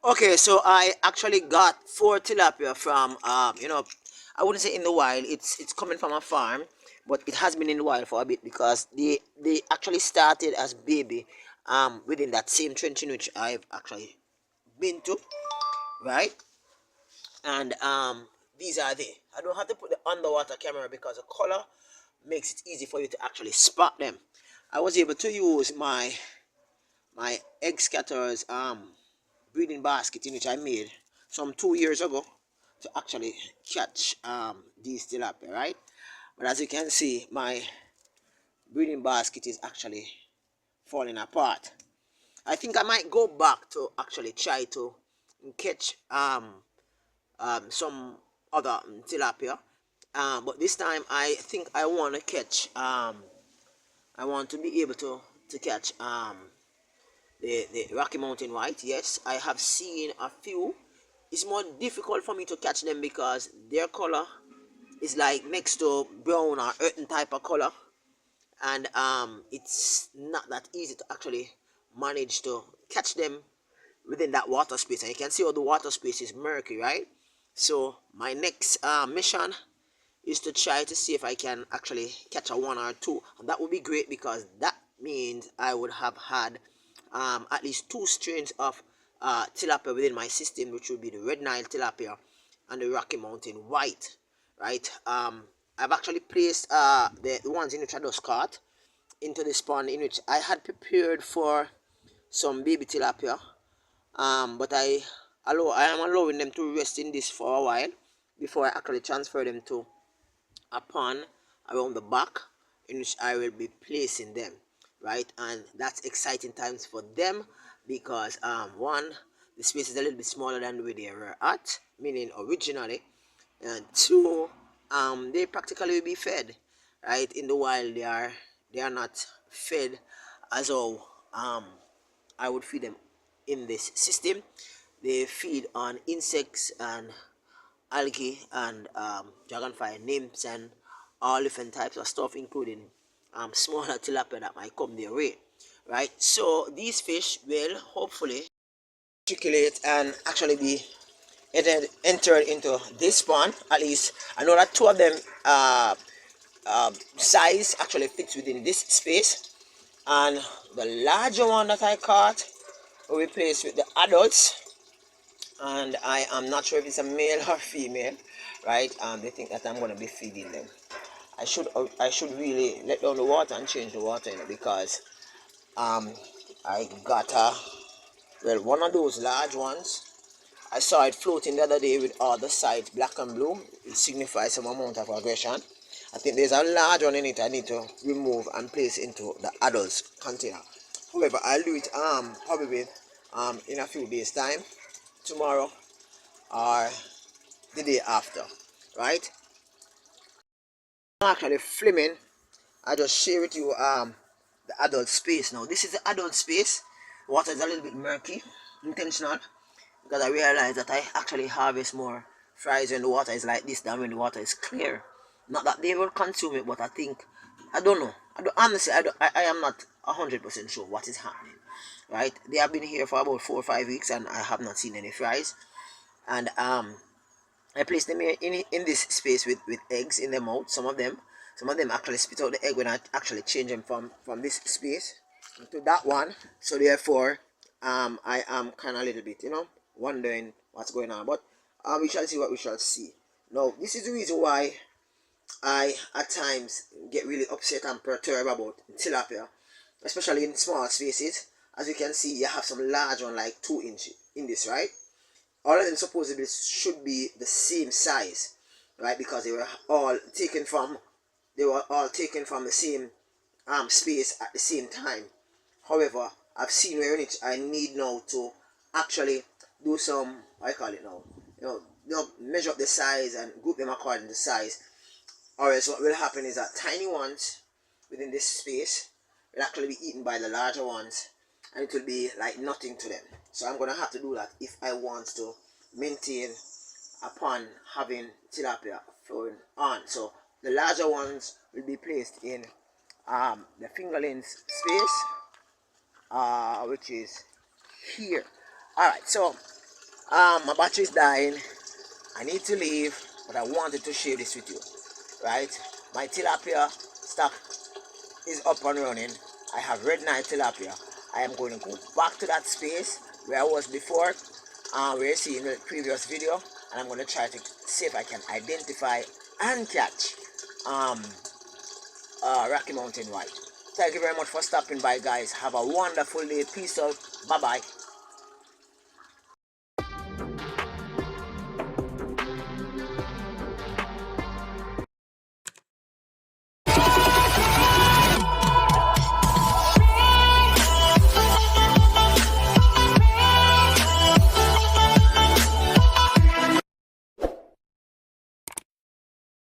Okay, so I actually got 4 tilapia from I wouldn't say in the wild. It's coming from a farm, but it has been in the wild for a bit because they actually started as baby within that same trench in which I've actually been to, right? And these are they. I don't have to put the underwater camera because the color makes it easy for you to actually spot them. I was able to use my egg scatterers breeding basket in which I made some 2 years ago to actually catch these tilapia, right? But as you can see, my breeding basket is actually falling apart. I think I might go back to actually try to catch some other tilapia, but this time I think I want to catch I want to be able to catch the Rocky Mountain White. Yes, I have seen a few. It's more difficult for me to catch them because their color is like next to brown or earthen type of color, and it's not that easy to actually manage to catch them within that water space. And you can see how the water space is murky, right? So my next mission is to try to see if I can actually catch a one or two, and that would be great because that means I would have had at least 2 strains of tilapia within my system, which would be the red Nile tilapia and the Rocky Mountain White, right? I've actually placed the ones in which I just caught into the pond in which I had prepared for some baby tilapia, but I am allowing them to rest in this for a while before I actually transfer them to a pond around the back in which I will be placing them, right? And that's exciting times for them because one, the space is a little bit smaller than where they were at, meaning originally, and two, they practically will be fed, right? In the wild, they are not fed as how I would feed them in this system. They feed on insects and algae and dragonfly nymphs and all different types of stuff, including smaller tilapia that might come their way, right? So these fish will hopefully circulate and actually be entered into this pond. At least I know that 2 of them size actually fits within this space, and the larger one that I caught will be placed with the adults, and I am not sure if it's a male or female, right? They think that I'm going to be feeding them. I should really let down the water and change the water, because um I got one of those large ones. I saw it floating the other day with all the sides black and blue. It signifies some amount of aggression. I think there's a large one in it I need to remove and place into the adults container. However, I'll do it probably in a few days time, tomorrow or the day after, right? I'm actually filming. I just share with you the adult space. Now this is the adult space. Water is a little bit murky, intentional, because I realize that I actually harvest more fries when the water is like this than when the water is clear. Not that they will consume it, but I don't know. Honestly, I am not 100% sure what is happening. Right? They have been here for about 4 or 5 weeks, and I have not seen any fries. And I place them in this space with eggs in their mouth. Some of them actually spit out the egg when I actually change them from this space to that one. So therefore, I am kind of a little bit, wondering what's going on. But we shall see what we shall see. Now, this is the reason why I at times get really upset and perturbed about tilapia, especially in small spaces. As you can see, you have some large one like 2 inch in this, right? All of them supposedly should be the same size, right? Because they were all taken from the same space at the same time. However, I've seen where in it I need now to actually do some, I call it now, measure up the size and group them according to size. Or else what will happen is that tiny ones within this space will actually be eaten by the larger ones, and it will be like nothing to them. So I'm going to have to do that if I want to maintain upon having tilapia flowing on. So the larger ones will be placed in the fingerlings space, which is here. All right, so My battery is dying. I need to leave, but I wanted to share this with you. Right? My tilapia stock is up and running. I have red Nile tilapia. I am going to go back to that space where I was before, where you see in the previous video, and I'm going to try to see if I can identify and catch Rocky Mountain White. Thank you very much for stopping by, guys. Have a wonderful day. Peace out. Bye bye.